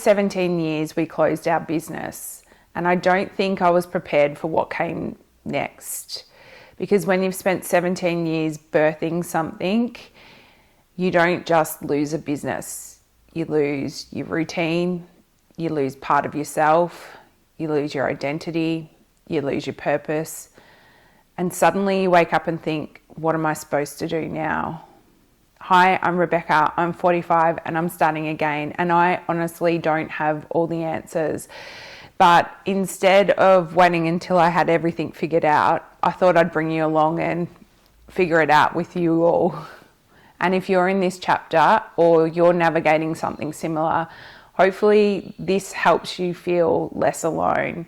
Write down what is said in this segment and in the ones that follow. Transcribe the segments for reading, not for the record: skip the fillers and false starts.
17 years we closed our business, and I don't think I was prepared for what came next. Because when you've spent 17 years birthing something, you don't just lose a business. You lose your routine, you lose part of yourself, you lose your identity, you lose your purpose. And suddenly you wake up and think, what am I supposed to do now? Hi, I'm Rebecca, I'm 45 and I'm starting again. And I honestly don't have all the answers. But instead of waiting until I had everything figured out, I thought I'd bring you along and figure it out with you all. And if you're in this chapter or you're navigating something similar, hopefully this helps you feel less alone.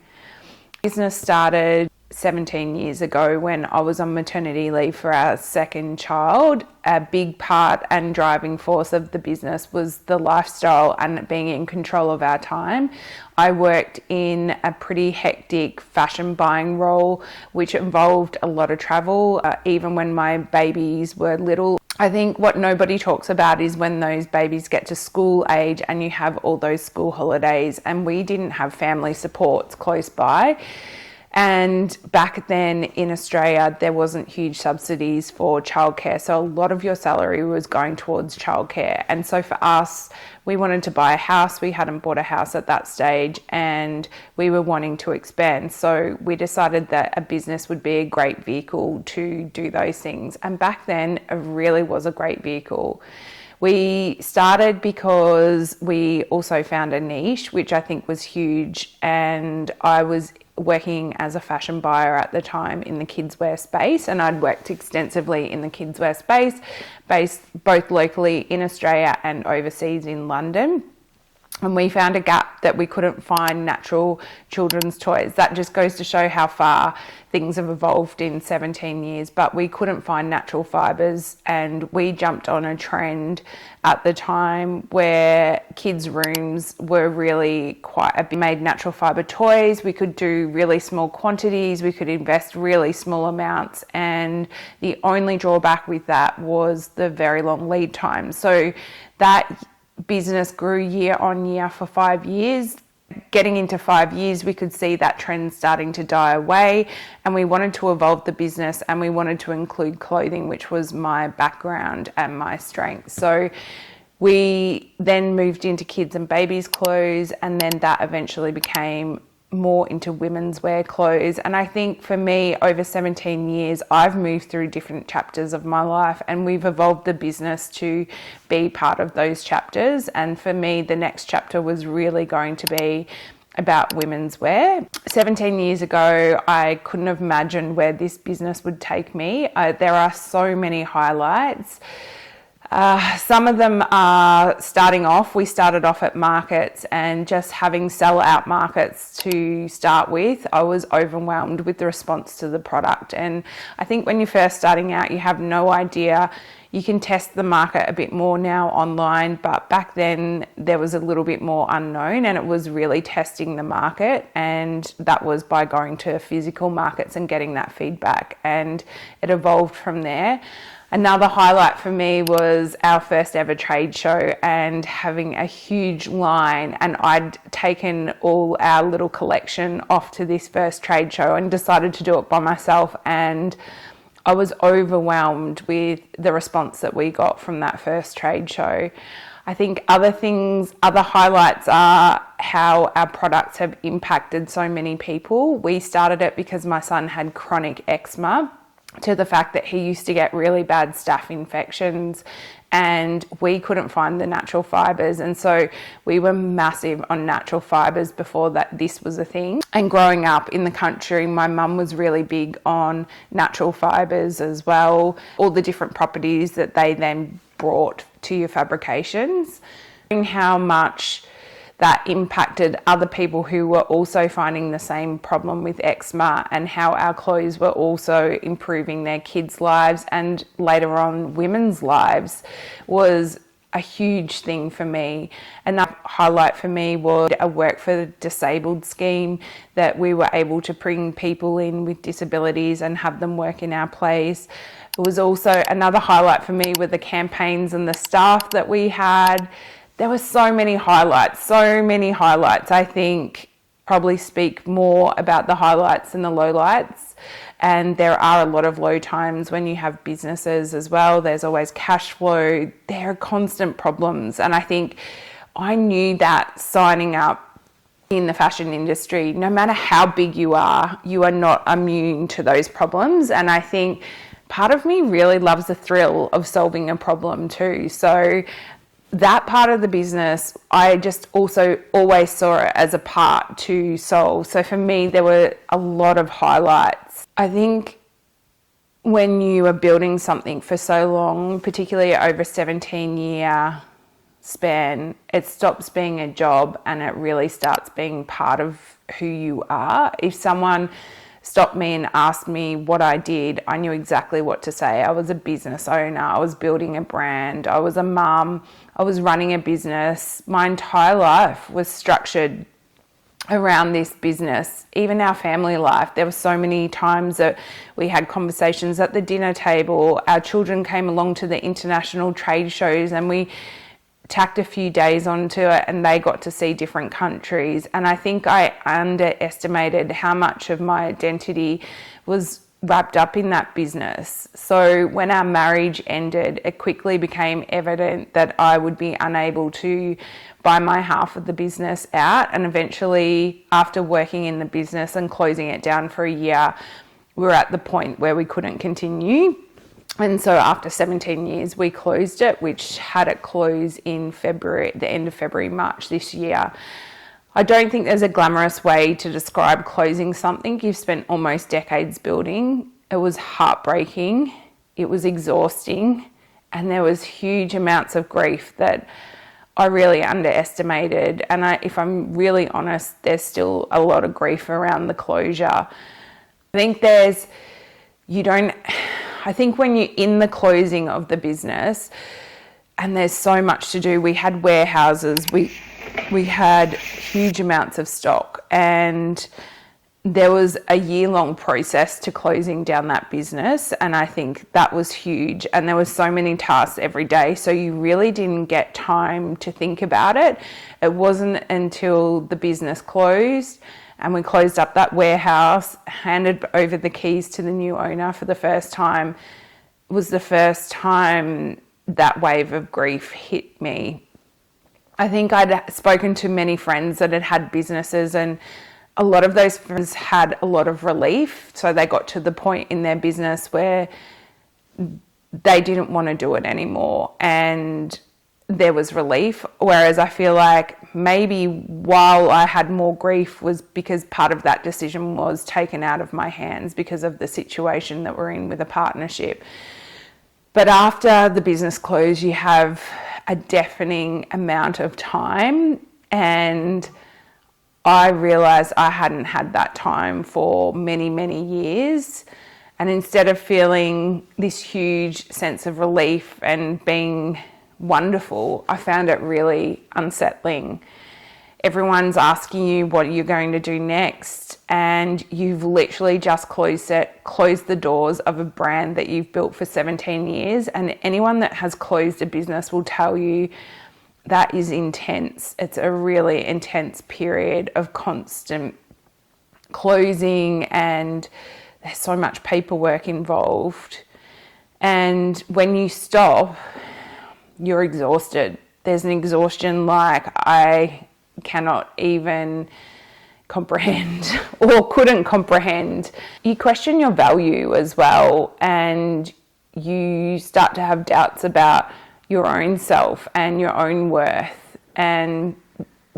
Business started 17 years ago when I was on maternity leave for our second child. A big part and driving force of the business was the lifestyle and being in control of our time. I worked in a pretty hectic fashion buying role, which involved a lot of travel, even when my babies were little. I think what nobody talks about is when those babies get to school age and you have all those school holidays, and we didn't have family supports close by. And back then in Australia, there wasn't huge subsidies for childcare. So a lot of your salary was going towards childcare. And so for us, we wanted to buy a house. We hadn't bought a house at that stage and we were wanting to expand. So we decided that a business would be a great vehicle to do those things. And back then, it really was a great vehicle. We started because we also found a niche, which I think was huge. And I was working as a fashion buyer at the time in the kids wear space, and I'd worked extensively in the kids wear space, based both locally in Australia and overseas in London. And we found a gap that we couldn't find natural children's toys. That just goes to show how far things have evolved in 17 years, but we couldn't find natural fibres, and we jumped on a trend at the time where kids' rooms were really quite a bit. Made natural fibre toys. We could do really small quantities, we could invest really small amounts, and the only drawback with that was the very long lead time. So that business grew year on year for 5 years. Getting into 5 years, we could see that trend starting to die away, and we wanted to evolve the business and we wanted to include clothing, which was my background and my strength. So we then moved into kids and babies clothes, and then that eventually became more into women's wear clothes. And I think for me, over 17 years, I've moved through different chapters of my life, and we've evolved the business to be part of those chapters. And for me, the next chapter was really going to be about women's wear. 17 years ago, I couldn't have imagined where this business would take me. There are so many highlights. Some of them are starting off. We started off at markets, and just having sell-out markets to start with, I was overwhelmed with the response to the product. And I think when you're first starting out, you have no idea. You can test the market a bit more now online, but back then there was a little bit more unknown, and it was really testing the market, and that was by going to physical markets and getting that feedback, and it evolved from there. Another highlight for me was our first ever trade show and having a huge line, and I'd taken all our little collection off to this first trade show and decided to do it by myself, and I was overwhelmed with the response that we got from that first trade show. I think other highlights are how our products have impacted so many people. We started it because my son had chronic eczema, to the fact that he used to get really bad staph infections, and we couldn't find the natural fibres, and so we were massive on natural fibres before that this was a thing. And growing up in the country, my mum was really big on natural fibres as well, all the different properties that they then brought to your fabrications, and how much that impacted other people who were also finding the same problem with eczema, and how our clothes were also improving their kids' lives and later on women's lives was a huge thing for me. Another highlight for me was a work for the disabled scheme, that we were able to bring people in with disabilities and have them work in our place. It was also another highlight for me were the campaigns and the staff that we had. there were so many highlights. I think probably speak more about the highlights than the lowlights. And there are a lot of low times when you have businesses as well. There's always cash flow. There are constant problems. And I think I knew that signing up in the fashion industry, no matter how big you are not immune to those problems. And I think part of me really loves the thrill of solving a problem too. So that part of the business, I just also always saw it as a part to solve. So for me, there were a lot of highlights. I think when you are building something for so long, particularly over a 17-year span, it stops being a job and it really starts being part of who you are. If someone stopped me and asked me what I did, I knew exactly what to say. I was a business owner, I was building a brand, I was a mum, I was running a business. My entire life was structured around this business. Even our family life, there were so many times that we had conversations at the dinner table. Our children came along to the international trade shows and we tacked a few days onto it and they got to see different countries. And I think I underestimated how much of my identity was wrapped up in that business. So when our marriage ended, it quickly became evident that I would be unable to buy my half of the business out. And eventually, after working in the business and closing it down for a year, we were at the point where we couldn't continue. And so after 17 years, we closed it, which had it close in February, the end of February, March this year. I don't think there's a glamorous way to describe closing something you've spent almost decades building. It was heartbreaking, it was exhausting, and there was huge amounts of grief that I really underestimated. And if I'm really honest, there's still a lot of grief around the closure. I think when you're in the closing of the business and there's so much to do, we had warehouses, we had huge amounts of stock, and there was a year-long process to closing down that business, and I think that was huge. And there were so many tasks every day, so you really didn't get time to think about it. It wasn't until the business closed and we closed up that warehouse, handed over the keys to the new owner for the first time. It was the first time that wave of grief hit me. I think I'd spoken to many friends that had had businesses, and a lot of those friends had a lot of relief. So they got to the point in their business where they didn't want to do it anymore, and there was relief. Whereas I feel like maybe while I had more grief was because part of that decision was taken out of my hands because of the situation that we're in with a partnership. But after the business closed, you have a deafening amount of time, and I realised I hadn't had that time for many, many years. And instead of feeling this huge sense of relief and being wonderful, I found it really unsettling. Everyone's asking you what you're going to do next, and you've literally just closed the doors of a brand that you've built for 17 years. And anyone that has closed a business will tell you that is intense. It's a really intense period of constant closing, and there's so much paperwork involved. And when you stop, you're exhausted. There's an exhaustion like I cannot even comprehend or couldn't comprehend. You question your value as well, and you start to have doubts about your own self and your own worth and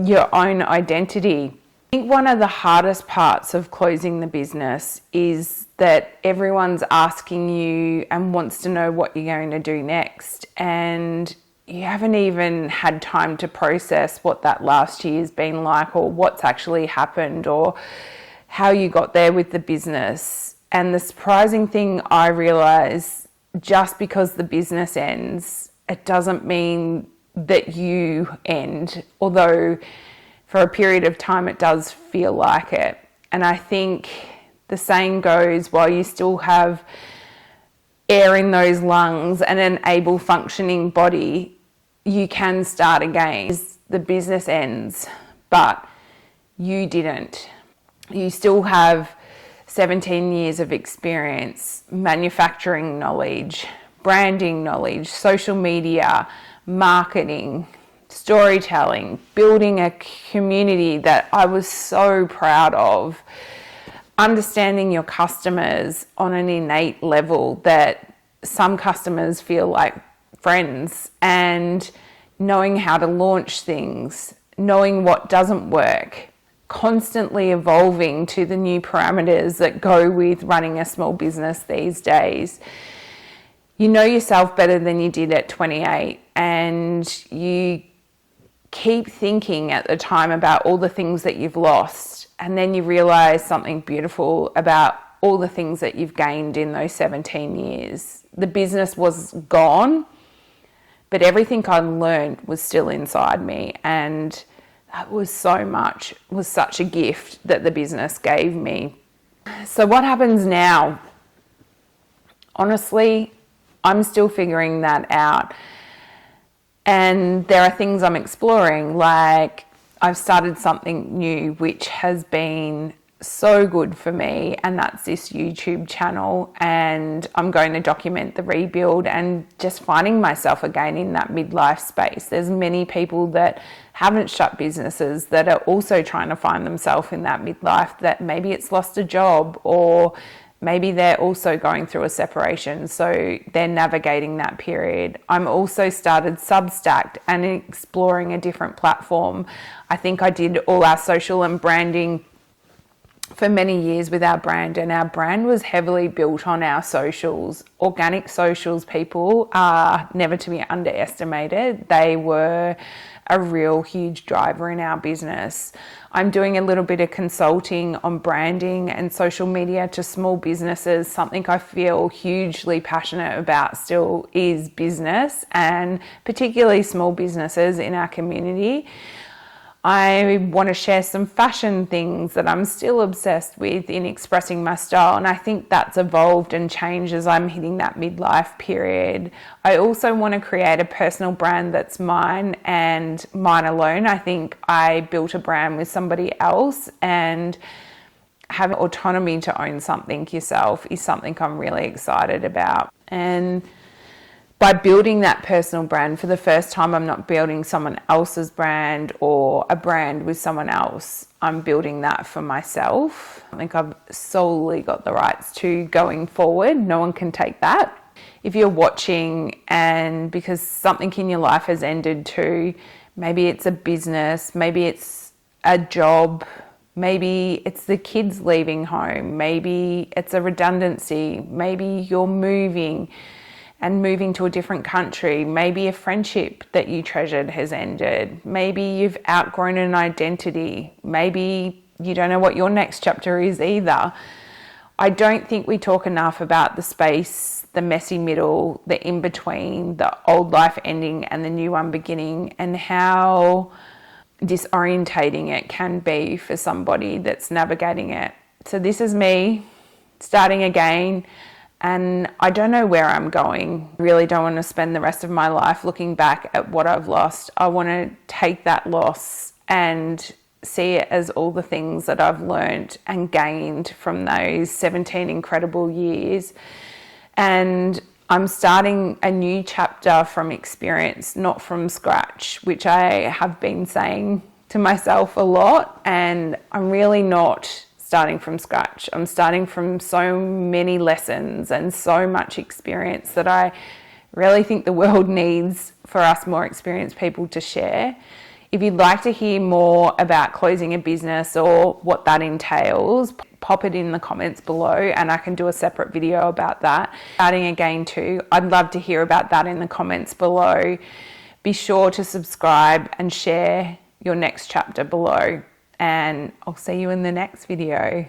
your own identity. I think one of the hardest parts of closing the business is that everyone's asking you and wants to know what you're going to do next, and you haven't even had time to process what that last year's been like, or what's actually happened, or how you got there with the business. And the surprising thing I realised, just because the business ends, it doesn't mean that you end, although for a period of time it does feel like it. And I think the saying goes, while you still have air in those lungs and an able functioning body, you can start again. The business ends, but you didn't. You still have 17 years of experience, manufacturing knowledge, branding knowledge, social media, marketing, storytelling, building a community that I was so proud of, understanding your customers on an innate level that some customers feel like friends, and knowing how to launch things, knowing what doesn't work, constantly evolving to the new parameters that go with running a small business these days. You know yourself better than you did at 28, and you keep thinking at the time about all the things that you've lost, and then you realize something beautiful about all the things that you've gained in those 17 years. The business was gone, but everything I learned was still inside me, and that was such a gift that the business gave me. So what happens now? Honestly, I'm still figuring that out. And there are things I'm exploring, like I've started something new which has been so good for me, and that's this YouTube channel, and I'm going to document the rebuild and just finding myself again in that midlife space. There's many people that haven't shut businesses that are also trying to find themselves in that midlife, that maybe it's lost a job, or maybe they're also going through a separation, so they're navigating that period. I'm also started Substack and exploring a different platform. I think I did all our social and branding for many years with our brand, and our brand was heavily built on our socials. Organic socials, people, are never to be underestimated. They were a real huge driver in our business. I'm doing a little bit of consulting on branding and social media to small businesses. Something I feel hugely passionate about still is business, and particularly small businesses in our community. I want to share some fashion things that I'm still obsessed with in expressing my style, and I think that's evolved and changed as I'm hitting that midlife period. I also want to create a personal brand that's mine and mine alone. I think I built a brand with somebody else, and having autonomy to own something yourself is something I'm really excited about. And by building that personal brand, for the first time, I'm not building someone else's brand or a brand with someone else. I'm building that for myself. I think I've solely got the rights to going forward. No one can take that. If you're watching and because something in your life has ended too, maybe it's a business, maybe it's a job, maybe it's the kids leaving home, maybe it's a redundancy, maybe you're moving to a different country, maybe a friendship that you treasured has ended, maybe you've outgrown an identity, maybe you don't know what your next chapter is either. I don't think we talk enough about the space, the messy middle, the in-between, the old life ending and the new one beginning, and how disorientating it can be for somebody that's navigating it. So this is me starting again. And I don't know where I'm going. I really don't want to spend the rest of my life looking back at what I've lost. I want to take that loss and see it as all the things that I've learned and gained from those 17 incredible years. And I'm starting a new chapter from experience, not from scratch, which I have been saying to myself a lot. And I'm really not starting from scratch. I'm starting from so many lessons and so much experience that I really think the world needs for us more experienced people to share. If you'd like to hear more about closing a business or what that entails, pop it in the comments below and I can do a separate video about that. Starting again too, I'd love to hear about that in the comments below. Be sure to subscribe and share your next chapter below. And I'll see you in the next video.